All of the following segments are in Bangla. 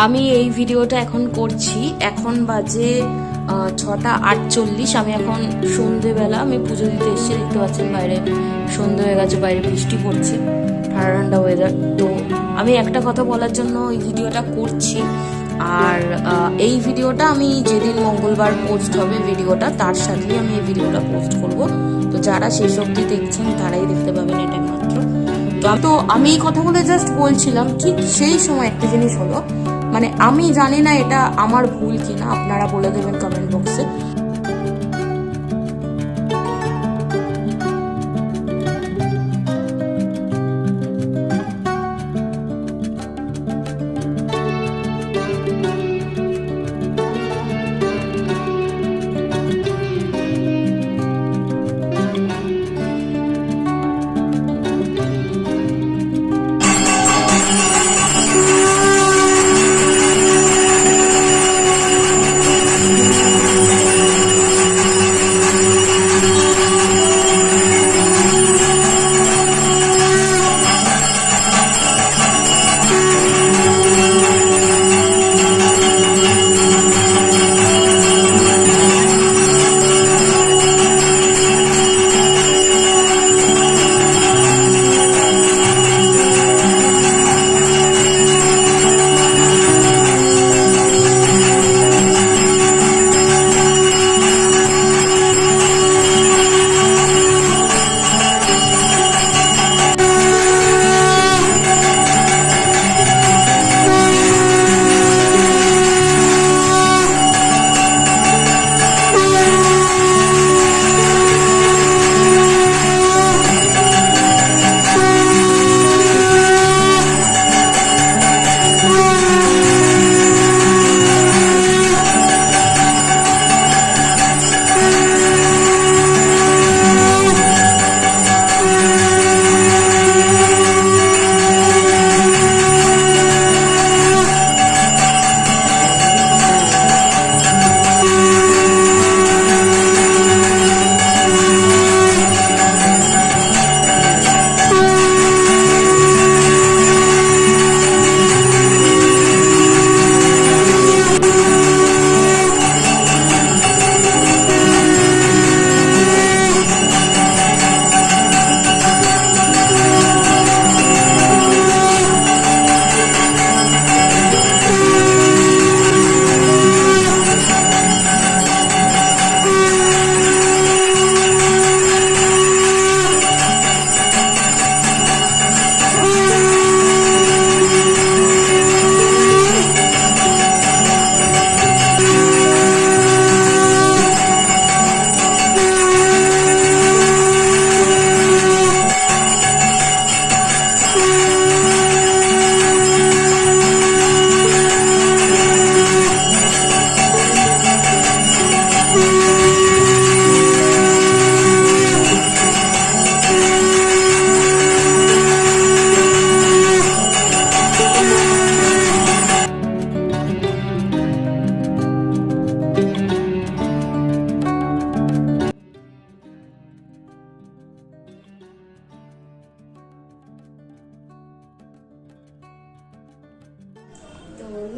আমি এই ভিডিওটা এখন করছি, এখন বাজে 6:48। আমি এখন সন্ধেবেলা আমি পুজো দিতে এসেছি, দেখতে পাচ্ছেন বাইরে সন্ধে হয়ে গেছে, বাইরে বৃষ্টি পড়ছে, ঠান্ডা ঠান্ডা ওয়েদার। তো আমি একটা কথা বলার জন্য এই ভিডিওটা করছি। আর এই ভিডিওটা আমি যেদিন মঙ্গলবার পোস্ট হবে ভিডিওটা, তার সাথেই আমি এই ভিডিওটা পোস্ট করব। তো যারা শেষ অবধি দেখছেন তারাই দেখতে পাবেন এটা মাত্র। তো আমি এই কথাগুলো জাস্ট বলছিলাম, ঠিক সেই সময় একটা জিনিস হলো, মানে আমি জানি না এটা আমার ভুল কিনা, আপনারা বলে দেবেন কমেন্ট বক্সে।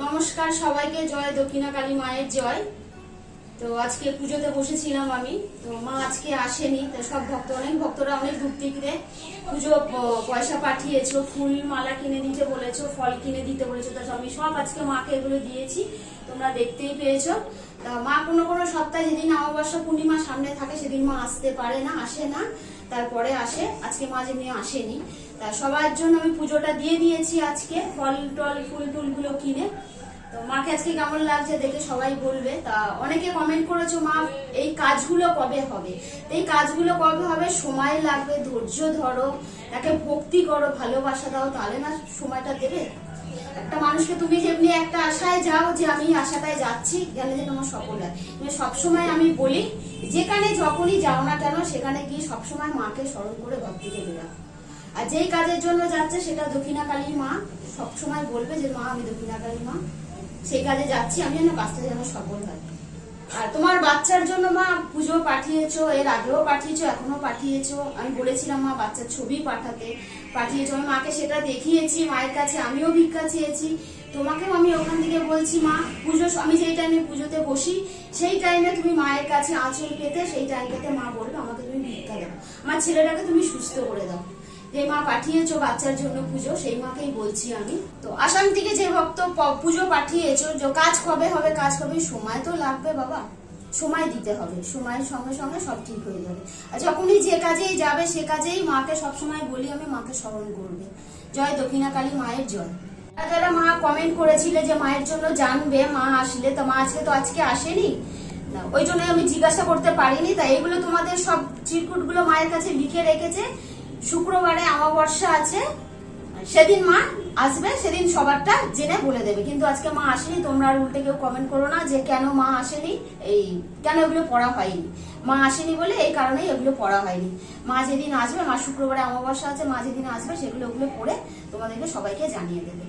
নমস্কার সবাইকে, জয় দক্ষিণা কালী মায়ের জয়। তো আজকে পুজোতে বসেছিলাম আমি, তো মা আজকে আসেনি। তো সব অনেক ভক্তরা অনেক দূর থেকে পুজো পয়সা পাঠিয়েছো, ফুল মালা কিনে দিতে বলেছো, ফল কিনে দিতে বলেছো। তো আমি সব আজকে মাকে এগুলো দিয়েছি, তোমরা দেখতেই পেয়েছো। তা মা কোনো সপ্তাহে যেদিন অমাবস্যা পূর্ণিমা সামনে থাকে সেদিন মা আসতে পারে না, আসে না, তারপরে আসে। আজকে মা যেমনি আসেনি, তা সবার জন্য আমি পুজোটা দিয়ে দিয়েছি আজকে, ফল টল ফুল টুল গুলো কিনে। তো মাকে আজকে কেমন লাগছে দেখে সবাই বলবে। তা অনেকে কমেন্ট করেছো, মা এই কাজগুলো কবে হবে? এই কাজগুলো কবে হবে? সময় লাগবে, ধৈর্য ধরো, তাকে ভক্তি করো, ভালোবাসা দাও, তাহলে না সময়টা দেবে। একটা মানুষকে তুমি যেমনি একটা আশায় যাও যে আমি আশাটায় যাচ্ছি, গেলে যে তোমার সফল হয়। সবসময় আমি বলি, যেখানে যখনই যাও না কেন সেখানে গিয়ে সবসময় মাকে স্মরণ করে ভক্তিকে বেরাও। আর যেই কাজের জন্য যাচ্ছে সেটা দক্ষিণা কালী মা সবসময় বলবে যে মা আমি দক্ষিণা কালী মা সেই কাজে যাচ্ছি, আমি যেন কাজটা যেন সফল হয়। আর তোমার বাচ্চার জন্য মা পুজো পাঠিয়েছো, এর আগেও পাঠিয়েছো, এখনো পাঠিয়েছো। আমি বলেছিলাম মা বাচ্চার ছবি পাঠিয়েছো, আমি মাকে সেটা দেখিয়েছি, মায়ের কাছে আমিও ভিক্ষা চেয়েছি, তোমাকেও আমি ওখান থেকে বলছি মা পুজো, আমি যেই টাইমে পুজোতে বসি সেই টাইমে তুমি মায়ের কাছে আঁচল পেতে সেই টাইমটাতে মা বলবে আমাকে তুমি ভিক্ষা দাও, আমার ছেলেটাকে তুমি সুস্থ করে দাও। যে মা পাঠিয়েছো বাচ্চার জন্য পুজো, সেই মাকেই বলছি আমি। তো আসাম থেকে যে ভক্ত পুজো পাঠিয়েছো, যে কাজ কবে হবে, কাজ কবে, সময় তো লাগবে বাবা, সময় দিতে হবে, সময়ের সঙ্গে সঙ্গে সব ঠিক হয়ে যাবে। আর যখনই যে কাজেই যাবে সে কাজেই মাকে সবসময় বলি আমি, মাকে স্মরণ করবে। জয় দক্ষিণাকালী মায়ের জয়। আর যারা মা কমেন্ট করেছিলে যে মায়ের জন্য জানবে মা আসলে, তো মা আজকে আসেনি, ওই জন্য আমি জিজ্ঞাসা করতে পারিনি। তাই এগুলো তোমাদের সব চিরকুট গুলো মায়ের কাছে লিখে রেখেছে। শুক্রবারে অমাবস্যা আছে, সেদিন মা আসবে, সেদিন সবারটা জেনে বলে দেবে। কিন্তু আজকে মা আসেনি, তোমরা আর উল্টে কেউ কমেন্ট করো না যে কেন মা আসেনি, এই কেন এগুলো পড়া হয়নি। মা আসেনি বলে এই কারণেই এগুলো পড়া হয়নি। মা যেদিন আসবে, মা শুক্রবারে অমাবস্যা আছে, মা যেদিন আসবে সেগুলো ওগুলো পড়ে তোমাদেরকে সবাইকে জানিয়ে দেবে।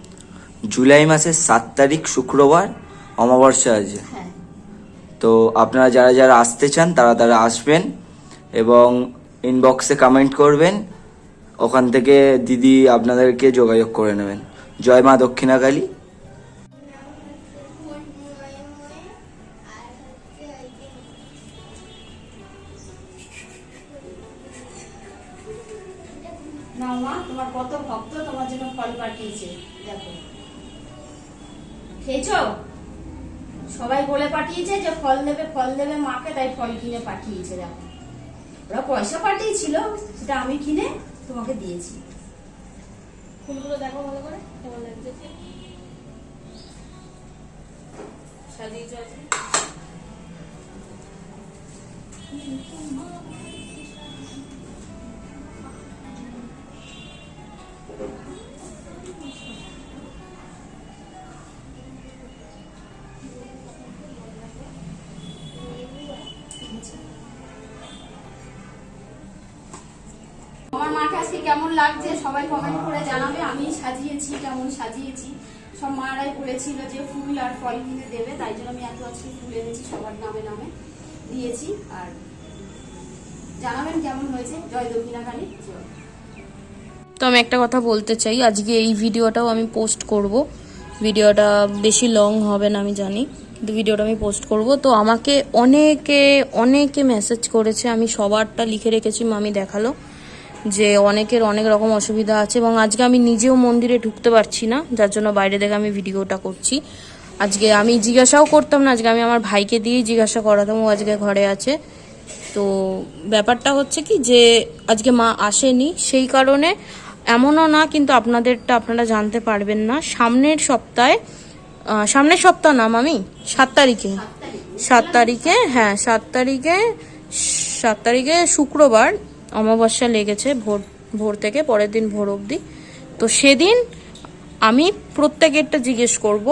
জুলাই মাসের 7 তারিখ শুক্রবার অমাবস্যা আছে। হ্যাঁ, তো আপনারা যারা যারা আসতে চান তারা আসবেন এবং ইনবক্সে কমেন্ট করবেন, ওখান থেকে দিদি আপনাদেরকে যোগাযোগ করে নেবেন। জয় মা দক্ষিণাকালী। না মা, তোমার কত ভক্ত তোমার জন্য ফল পাঠিয়েছে, দেখো খেয়েছো? সবাই বলে পাঠিয়েছে যে ফল দেবে মাকে, তাই ফল কিনে পাঠিয়েছে। দেখো ওরা পয়সা পাঠিয়েছিল, সেটা আমি কিনে তোমাকে দিয়েছি। ফুলগুলো দেখো ভালো করে কেমন লাগছে, সাজিয়েছো আজকে। আমার মাকে আজকে কেমন লাগছে সবাই কমেন্ট করে জানাবে। আমি সাজিয়েছি, কেমন সাজিয়েছি, সব মারাই বলেছিল যে ফুল আর ফল কিনে দেবে, তাই জন্য আমি এত আজকে ফুল এনেছি, সবার নামে নামে দিয়েছি। আর জানাবেন কেমন হয়েছে। জয় দক্ষিণাকালী জয়। তো আমি একটা কথা বলতে চাই, আজকে এই ভিডিওটাও আমি পোস্ট করব। ভিডিওটা বেশি লং হবে না আমি জানি, কিন্তু ভিডিওটা আমি পোস্ট করব। তো আমাকে অনেকে মেসেজ করেছে, আমি সবারটা লিখে রেখেছি, মামি দেখালো যে অনেকের অনেক রকম অসুবিধা আছে এবং আজকে আমি নিজেও মন্দিরে ঢুকতে পারছি না, যার জন্য বাইরে থেকে আমি ভিডিওটা করছি। আজকে আমি জিজ্ঞাসাও করতাম না, আজকে আমি আমার ভাইকে দিয়েই জিজ্ঞাসা করাতাম, ও আজকে ঘরে আছে। তো ব্যাপারটা হচ্ছে কি যে আজকে মা আসেনি, সেই কারণে এমনও না, কিন্তু আপনাদেরটা আপনারা জানতে পারবেন না। সামনের সপ্তাহ না মামি, 7 তারিখে হ্যাঁ 7 তারিখে শুক্রবার অমাবস্যা লেগেছে ভোর থেকে পরের দিন ভোর অবধি। তো সেদিন আমি প্রত্যেকেরটা জিজ্ঞেস করব।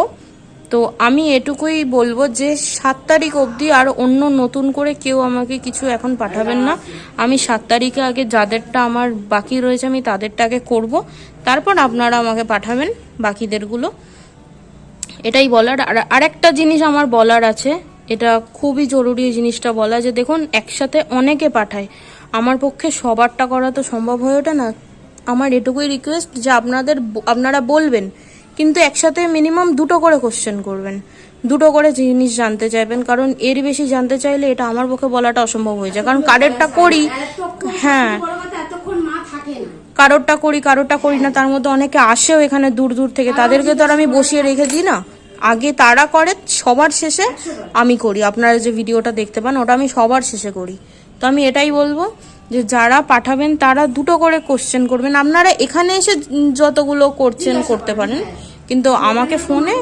তো আমি এটুকুই বলবো যে 7 তারিখ অবধি আর অন্য নতুন করে কেউ আমাকে কিছু এখন পাঠাবেন না। আমি 7 তারিখে আগে যাদেরটা আমার বাকি রয়েছে আমি তাদেরটা আগে করবো, তারপর আপনারা আমাকে পাঠাবেন বাকিদেরগুলো। এটাই বলার। আর আরেকটা জিনিস আমার বলার আছে, এটা খুবই জরুরি জিনিসটা বলা, যে দেখুন একসাথে অনেকে পাঠায়, আমার পক্ষে সবারটা করা তো সম্ভব হয়ে ওঠে না। আমার এটুকুই রিকোয়েস্ট যে আপনারা বলবেন, কিন্তু একসাথে মিনিমাম 2টো করে কোশ্চেন করবেন, 2টো করে জিনিস জানতে চাইবেন, কারণ এর বেশি জানতে চাইলে এটা আমার পক্ষে বলাটা অসম্ভব হয়ে যায়। কারণ কারোরটা করি, হ্যাঁ কারোরটা করি না, তার মধ্যে অনেকে আসেও এখানে দূর দূর থেকে, তাদেরকে তো আর আমি বসিয়ে রেখে দিই না। আগে তারা করে, সবার শেষে আমি করি। আপনারা যে ভিডিওটা দেখতে পান ওটা আমি সবার শেষে করি। তো আমি এটাই বলবো যে যারা পাঠাবেন তারা 2টো করে কোশ্চেন করবেন। আপনারা এখানে এসে যতগুলো করছেন করতে পারেন, কিন্তু আমাকে ফোনে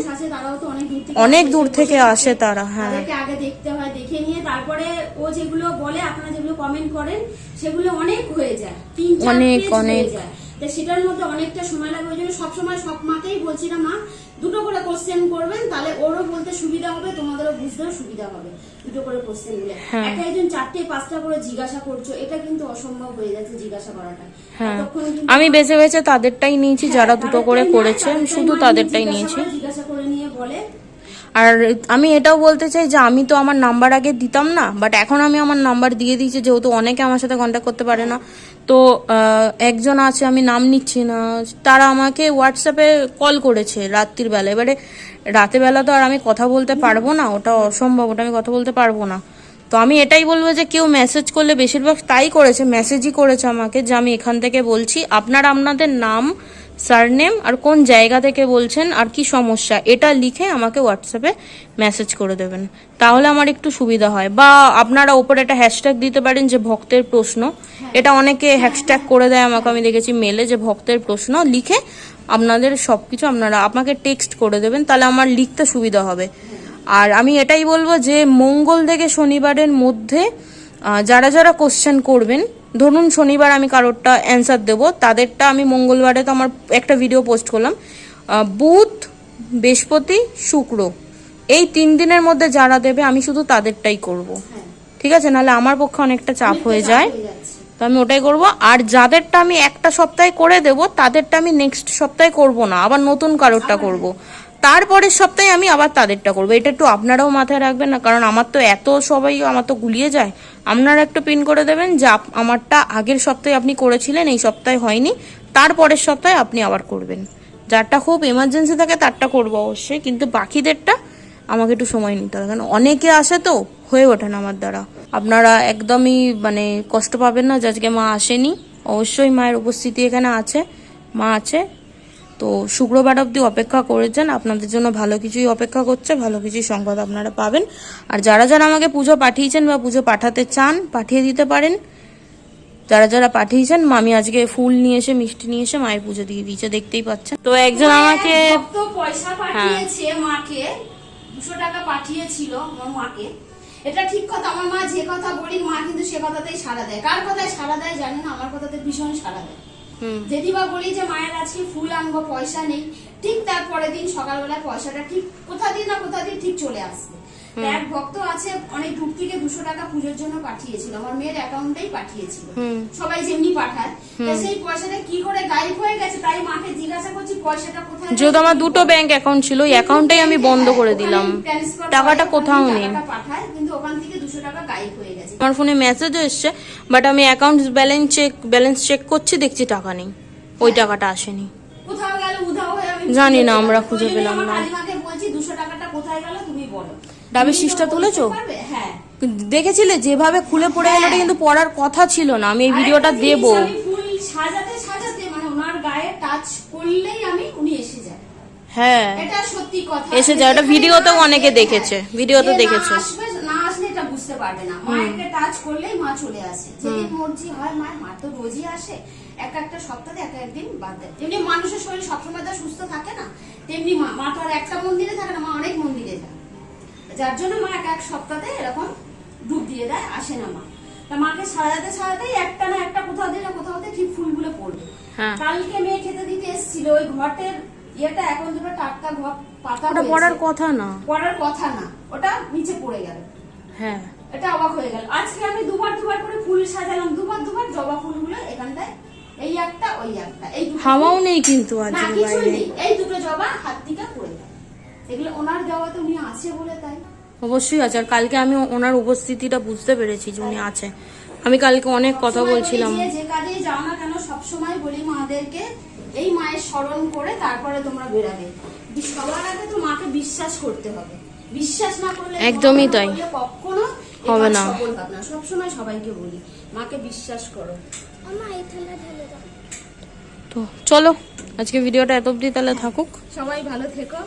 অনেক দূর থেকে আসে তারা। হ্যাঁ, আগে দেখতে হয়, দেখে নিয়ে তারপরে ও যেগুলো বলে, আপনারা যেগুলো কমেন্ট করেন সেগুলো অনেক হয়ে যায়, 3-4 পেজ হয়ে যায়। তো সেটার মধ্যে অনেকটা সময় লাগে। ওই জন্য সবসময় সব মাকেই বলছি না মা 2টো করে কোশ্চেন করবেন, তাহলে ওরও বলতে সুবিধা হবে, তোমাদেরও বুঝতেও সুবিধা হবে। 2টো করে কোশ্চেন গুলো একজন 4-5টা করে জিজ্ঞাসা করছো, এটা কিন্তু অসম্ভব হয়ে যাচ্ছে জিজ্ঞাসা করাটা। আমি বেছে বেছে তাদেরটাই নিয়েছি যারা 2টো করে করেছে, শুধু তাদেরটাই নিয়েছি। জিজ্ঞাসা করে নিয়ে বলে। আর আমি এটাও বলতে চাই যে আমি তো আমার নাম্বার আগে দিতাম না, বাট এখন আমি আমার নাম্বার দিয়ে দিয়েছি, যেহেতু অনেকে আমার সাথে কন্ট্যাক্ট করতে পারে না। তো একজন আছে, আমি নাম নিচ্ছি না, তারা আমাকে হোয়াটসঅ্যাপে কল করেছে রাত্রির বেলা। এবারে রাতের বেলা তো আর আমি কথা বলতে পারবো না, ওটা অসম্ভব, ওটা আমি কথা বলতে পারবো না। তো আমি এটাই বলবো যে কেউ মেসেজ করলে, বেশিরভাগ তাই করেছে, মেসেজই করেছে আমাকে যে আমি এখান থেকে বলছি, আপনাদের নাম, সারনেম আর কোন জায়গা থেকে বলছেন আর কি সমস্যা, এটা লিখে আমাকে হোয়াটসঅ্যাপে মেসেজ করে দেবেন, তাহলে আমার একটু সুবিধা হয়। বা আপনারা ওপরে একটা হ্যাশট্যাগ দিতে পারেন যে ভক্তের প্রশ্ন, এটা অনেকে হ্যাশট্যাগ করে দেয় আমাকে, আমি দেখেছি মেলে, যে ভক্তের প্রশ্ন লিখে আপনাদের সবকিছু আপনারা আমাকে টেক্সট করে দেবেন, তাহলে আমার লিখতে সুবিধা হবে। আর আমি এটাই বলবো যে মঙ্গল থেকে শনিবারের মধ্যে যারা যারা কোশ্চেন করবেন, ধরুন শনিবার আমি কারোরটা অ্যান্সার দেবো, তাদেরটা আমি মঙ্গলবারে তো আমার একটা ভিডিও পোস্ট করলাম, বুধ, বৃহস্পতি, শুক্র, এই 3 দিনের মধ্যে যারা দেবে আমি শুধু তাদেরটাই করব, ঠিক আছে? নাহলে আমার পক্ষে অনেকটা চাপ হয়ে যায়, তো আমি ওটাই করব। আর যাদেরটা আমি একটা সপ্তাহে করে দেব, তাদেরটা আমি নেক্সট সপ্তাহে করব না, আবার নতুন কারোরটা করব, তারপরের সপ্তাহে আমি আবার তাদেরটা করবো। এটা একটু আপনারাও মাথায় রাখবেন না, কারণ আমার তো আমার তো গুলিয়ে যায়। আপনারা একটু পিন করে দেবেন যে আমারটা আগের সপ্তাহে আপনি করেছিলেন, এই সপ্তাহে হয়নি, তারপরের সপ্তাহে আপনি আবার করবেন। যারটা খুব এমার্জেন্সি থাকে তারটা করবো অবশ্যই, কিন্তু বাকিদেরটা আমাকে একটু সময় নিতে হবে, কারণ অনেকে আসে তো হয়ে ওঠে না আমার দ্বারা। আপনারা একদমই মানে কষ্ট পাবেন না যে আজকে মা আসেনি, অবশ্যই মায়ের উপস্থিতি এখানে আছে, মা আছে। তো শুক্রবার অবধি অপেক্ষা করেছেন, আপনাদের জন্য ভালো কিছুই অপেক্ষা করছে, ভালো কিছুই সংবাদ আপনারা পাবেন। আর যারা যারা আমাকে পুজো পাঠিয়েছেন বা পুজো পাঠাতে চান, পাঠিয়ে দিতে পারেন। যারা যারা পাঠিয়েছেন, মামি আজকে ফুল নিয়ে এসে, মিষ্টি নিয়ে এসে মায়ের পুজো দিয়ে দিয়েছে, দেখতেই পাচ্ছেন। তো একজন আমাকে পয়সা পাঠিয়েছে, মাকে 200 টাকা পাঠিয়েছিল আমার মাকে। এটা ঠিক কথা, আমার মা যে কথা বলি মা কিন্তু সে কথাতেই সাড়া দেয়। কার কথায় সাড়া দেয় জানেন? আমার কথাতে ভীষণ সাড়া দেয়। যদি বা বলি যে মায়ের আজকে ফুল আনবো, পয়সা নেই, ঠিক তারপরের দিন সকালবেলায় পয়সাটা ঠিক কোথা দিয়ে না কোথা দিয়ে ঠিক চলে আসবে। এক ভক্ত আছে অনেক দূর থেকে 200 টাকা পুজোর জন্য পাঠিয়েছিল, আমার মেয়ের অ্যাকাউন্টেই পাঠিয়েছিল, সবাই যেমনি পাঠায়। সেই পয়সাটা কি করে গায়েব হয়ে গেছে, তাই মাকে জিজ্ঞাসা করছি পয়সাটা কোথায়। যেহেতু আমার 2টো ব্যাংক অ্যাকাউন্ট ছিল, এই অ্যাকাউন্টটাই আমি বন্ধ করে দিলাম, টাকাটা কোথাও নেই, পাঠায় কিন্তু ওখান থেকে 200 টাকা গায়েব হয়ে গেছে। আমার ফোনে মেসেজ এসছে, বাট আমি অ্যাকাউন্ট ব্যালেন্স চেক করছি, দেখছি টাকা নেই, ওই টাকাটা আসেনি, কোথাও গেল উধাও হয়ে। আমি জানি না, আমরা খুঁজে পেলাম না। কালিমাকে বলছি 200 টাকাটা কোথায় গেল তুমি বলো। ডাবের শীষটা তুলেছো? হ্যাঁ, দেখেছিলে যেভাবে খুলে পড়ে গেল, কিন্তু পড়ার কথা ছিল না। আমি এই ভিডিওটা দেব, আমি ফুল সাজাতে সাজাতে মানে ওনার গায়ে টাচ করলেই উনি এসে যায়। হ্যাঁ, এটা সত্যি কথা, এসে যায়। ওটা ভিডিওতেও অনেকে দেখেছে, ভিডিওতে দেখেছে। না আসলে এটা বুঝতে পারবে না, মাকে টাচ করলেই মা চলে আসে। যেদিন মর্জি হয় মা তো রোজই আসে, একটা সপ্তাহে একদিন বাদ দেয়। এমনি মানুষের শরীর সবসময় তো সুস্থ থাকে না, তেমনি মা তো আর একটা মন্দিরে থাকে না, মা অনেক মন্দিরে যায়, যার জন্য মা এক সপ্তাহে এরকম ডুব দিয়ে দেয়, আসে না মা। তা মাকে সাজাতে সাজাতেই একটা না একটা কোথাও দিয়ে না কোথাও দিয়ে ঠিক ফুলগুলো পড়বে। কালকে মেয়ে খেতে দিতে এসেছিল, ওই ঘটের ইয়েটা এখন দুটো টাটকা ঘট পাতা, ওটা পড়ার কথা না, পড়ার কথা না, ওটা নিচে পড়ে গেল। হ্যাঁ, এটা অবাক হয়ে গেল। আজকে আমি দুবার করে ফুল সাজালাম, দুবার জবা ফুলগুলো এখানটায়, এই একটা ওই একটা, এই হাওয়াও নেই কিন্তু আজ বাইরে, এই দুটো জবা হাত থেকে পড়ে গেল। এগুলো ওনার দেওয়াতে উনি আছে বলে তাই। অবশ্যই আছে। আর কালকে আমি ওনার উপস্থিতিটা বুঝতে পেরেছি যে উনি আছে। আমি কালকে অনেক কথা বলছিলাম, যে কাজে যাও না কেন সবসময় বলি মাদেরকে এই মায়ের স্মরণ করে তারপরে তোমরা বেরাবে। সবার আগে তো মাকে বিশ্বাস করতে হবে, বিশ্বাস না করলে একদমই তাই, কখনো হবে না। সফল হবে না। সবসময় সবাইকে বলি মাকে বিশ্বাস করো। তো চলো আজকে ভিডিওটা এত অবধি তাহলে থাকুক, সবাই ভালো থেকো।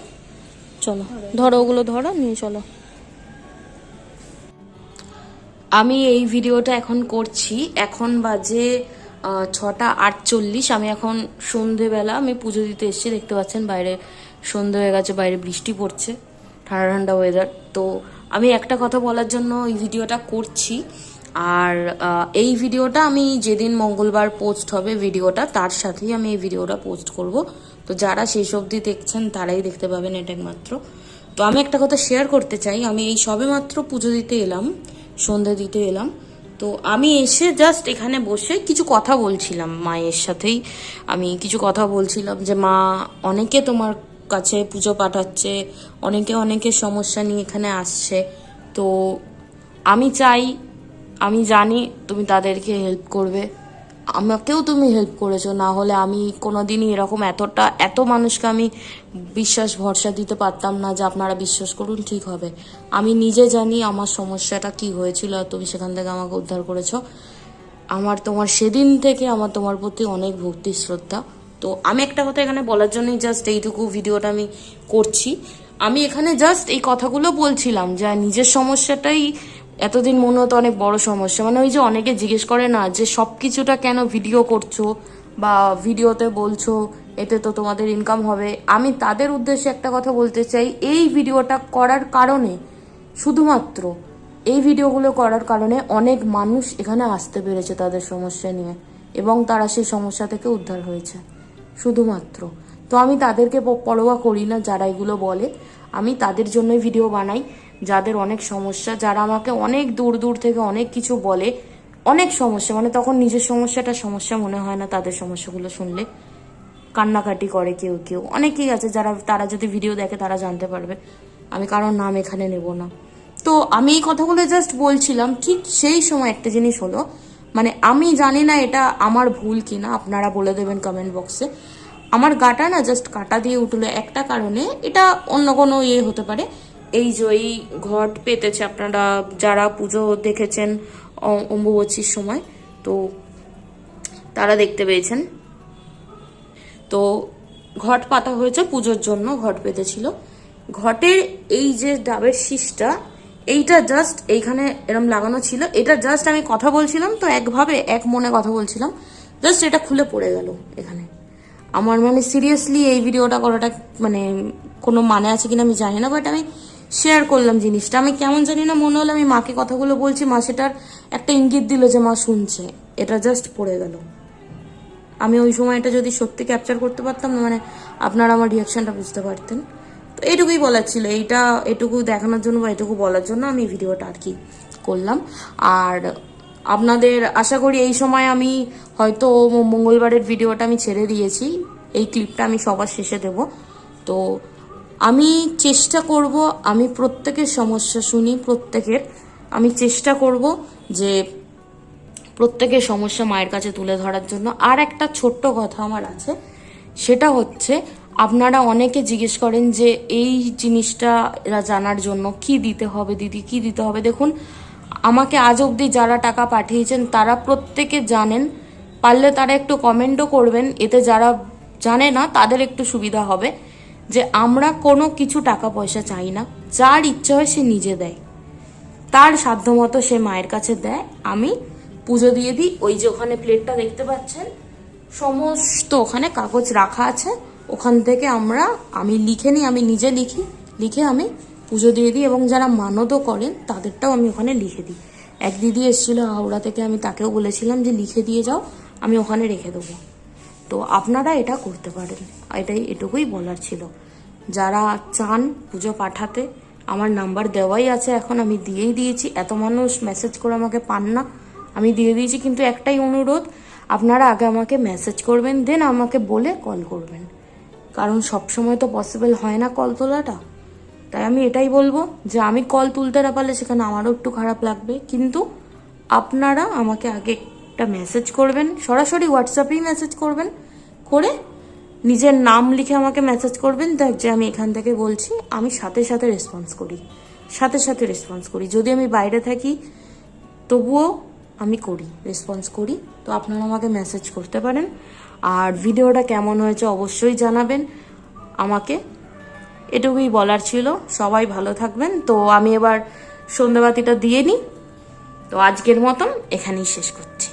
চলো ধরো, ওগুলো ধরো, নিয়ে চলো। আমি এই ভিডিওটা এখন করছি, এখন বাজে 6:48। আমি এখন সন্ধেবেলা আমি পুজো দিতে এসেছি, দেখতে পাচ্ছেন বাইরে সন্ধে হয়ে গেছে, বাইরে বৃষ্টি পড়ছে, ঠান্ডা ঠান্ডা ওয়েদার। তো আমি একটা কথা বলার জন্য এই ভিডিওটা করছি। আর এই ভিডিওটা আমি যেদিন মঙ্গলবার পোস্ট হবে ভিডিওটা, তার সাথেই আমি এই ভিডিওটা পোস্ট করব। তো যারা শেষ অবধি দেখছেন তারাই দেখতে পাবেন এটা একমাত্র। তো আমি একটা কথা শেয়ার করতে চাই, আমি এই সবে মাত্র পুজো দিতে এলাম, সন্ধে দিতে এলাম। তো আমি এসে জাস্ট এখানে বসে কিছু কথা বলছিলাম মায়ের সাথেই, আমি কিছু কথা বলছিলাম যে মা, অনেকে তোমার কাছে পুজো পাঠাচ্ছে, অনেকের সমস্যা নিয়ে এখানে আসছে। তো আমি জানি তুমি তাদেরকে হেল্প করবে, আমাকেও তুমি হেল্প করেছো, না হলে আমি কোনোদিনই এরকম এত মানুষকে আমি বিশ্বাস ভরসা দিতে পারতাম না যে আপনারা বিশ্বাস করুন ঠিক হবে। আমি নিজে জানি আমার সমস্যাটা কি হয়েছিল, আর তুমি সেখান থেকে আমাকে উদ্ধার করেছো। তোমার সেদিন থেকে আমার তোমার প্রতি অনেক ভক্তি শ্রদ্ধা। তো আমি একটা কথা এখানে বলার জন্যই জাস্ট এইটুকু ভিডিওটা আমি করছি। আমি এখানে জাস্ট এই কথাগুলো বলছিলাম যে নিজের সমস্যাটাই এতদিন মনে হতো অনেক বড় সমস্যা। মানে ওই যে অনেকে জিজ্ঞেস করে না যে সব কিছুটা কেন ভিডিও করছো বা ভিডিওতে বলছো, এতে তো তোমাদের ইনকাম হবে। আমি তাদের উদ্দেশ্যে একটা কথা বলতে চাই, এই ভিডিওটা করার কারণে, শুধুমাত্র এই ভিডিওগুলো করার কারণে অনেক মানুষ এখানে আসতে পেরেছে তাদের সমস্যা নিয়ে, এবং তারা সেই সমস্যা থেকে উদ্ধার হয়েছে শুধুমাত্র। তো আমি তাদেরকে পরোয়া করি না যারা এগুলো বলে, আমি তাদের জন্যই ভিডিও বানাই যাদের অনেক সমস্যা, যারা আমাকে অনেক দূর থেকে অনেক কিছু বলে, অনেক সমস্যা, মানে তখন নিজের সমস্যাটা সমস্যা মনে হয় না, তাদের সমস্যাগুলো শুনলে কান্নাকাটি করে কেউ অনেকেই আছে তারা যদি ভিডিও দেখে তারা জানতে পারবে, আমি কারোর নাম এখানে নেব না। তো আমি এই কথাগুলো জাস্ট বলছিলাম। ঠিক সেই সময় একটা জিনিস হলো, মানে আমি জানি না এটা আমার ভুল কিনা, আপনারা বলে দেবেন কমেন্ট বক্সে। আমার গাটা না জাস্ট কাটা দিয়ে উঠলো একটা কারণে, এটা অন্য কোনো হতে পারে। এই যে এই ঘট পেতেছে, আপনারা যারা পুজো দেখেছেন অম্বুবাচীর সময় তো তারা দেখতে পেয়েছেন। তো ঘট পাতা হয়েছে পুজোর জন্য, ঘট পেতেছিল। ঘটের এই যে ডাবের শীষটা, এইটা জাস্ট এইখানে এরম লাগানো ছিল, এটা জাস্ট আমি কথা বলছিলাম তো এক মনে কথা বলছিলাম, জাস্ট এটা খুলে পড়ে গেল এখানে। আমার মানে সিরিয়াসলি এই ভিডিওটা করাটা মানে কোনো মানে আছে কিনা আমি জানি না, বাট আমি শেয়ার করলাম জিনিসটা। আমি কেমন জানি না, মনে হলো আমি মাকে কথাগুলো বলছি, মা সেটার একটা ইঙ্গিত দিল যে মা শুনছে, এটা জাস্ট পড়ে গেল। আমি ওই সময়টা যদি সত্যি ক্যাপচার করতে পারতাম না, মানে আপনারা আমার রিয়াকশনটা বুঝতে পারতেন। তো এইটুকুই বলার ছিল, এটুকু দেখানোর জন্য বা এটুকু বলার জন্য আমি ভিডিওটা আর কি করলাম। আর আপনাদের আশা করি এই সময় আমি হয়তো মঙ্গলবারের ভিডিওটা আমি ছেড়ে দিয়েছি, এই ক্লিপটা আমি সবার শেষে দেব। তো আমি চেষ্টা করব, আমি প্রত্যেকের সমস্যা শুনি, আমি চেষ্টা করব যে প্রত্যেকের সমস্যা মায়ের কাছে তুলে ধরার জন্য। আর একটা ছোট্ট কথা আমার আছে, সেটা হচ্ছে আপনারা অনেকে জিজ্ঞেস করেন যে এই জিনিসটা জানার জন্য কি দিতে হবে দিদি, কি দিতে হবে। দেখুন, আমাকে আজ অবধি যারা টাকা পাঠিয়েছেন তারা প্রত্যেকে জানেন, পারলে তারা একটু কমেন্টও করবেন, এতে যারা জানে না তাদের একটু সুবিধা হবে, যে আমরা কোনো কিছু টাকা পয়সা চাই না, যার ইচ্ছা হয় সে নিজে দেয়, তার সাধ্যমতো সে মায়ের কাছে দেয়। আমি পুজো দিয়ে দিই, ওই যে ওখানে প্লেটটা দেখতে পাচ্ছেন, সমস্ত ওখানে কাগজ রাখা আছে, ওখান থেকে আমি লিখে নিই, আমি নিজে লিখে আমি পুজো দিয়ে দিই। এবং যারা মানতও করেন তাদেরটাও আমি ওখানে লিখে দিই। এক দিদি এসেছিল হাওড়া থেকে, আমি তাকেও বলেছিলাম যে লিখে দিয়ে যাও, আমি ওখানে রেখে দেবো। তো আপনারা এটা করতে পারেন, এটুকুই বলার ছিল। যারা চান পুজো পাঠাতে, আমার নাম্বার দেওয়াই আছে, এখন আমি দিয়েই দিয়েছি। এত মানুষ মেসেজ করে আমাকে পান না, আমি দিয়ে দিয়েছি। কিন্তু একটাই অনুরোধ, আপনারা আগে আমাকে মেসেজ করবেন, দেন আমাকে বলে কল করবেন, কারণ সবসময় তো পসিবল হয় না কল তোলাটা। তাই আমি এটাই বলবো যে আমি কল তুলতে না পারলে সেখানে আমারও একটু খারাপ লাগবে, কিন্তু আপনারা আমাকে আগে একটা মেসেজ করবেন, সরাসরি হোয়াটসঅ্যাপেই মেসেজ করবেন, করে নিজের নাম লিখে আমাকে মেসেজ করবেন, দেখ যে আমি এখান থেকে বলছি। আমি সাথে সাথে রেসপন্স করি, যদি আমি বাইরে থাকি তবুও আমি রেসপন্স করি। তো আপনারা আমাকে মেসেজ করতে পারেন। আর ভিডিওটা কেমন হয়েছে অবশ্যই জানাবেন আমাকে, এটুকুই বলার ছিল। সবাই ভালো থাকবেন। তো আমি এবার সন্ধ্যাবাতিটা দিয়ে নিই। তো আজকের মতন এখানেই শেষ করছি।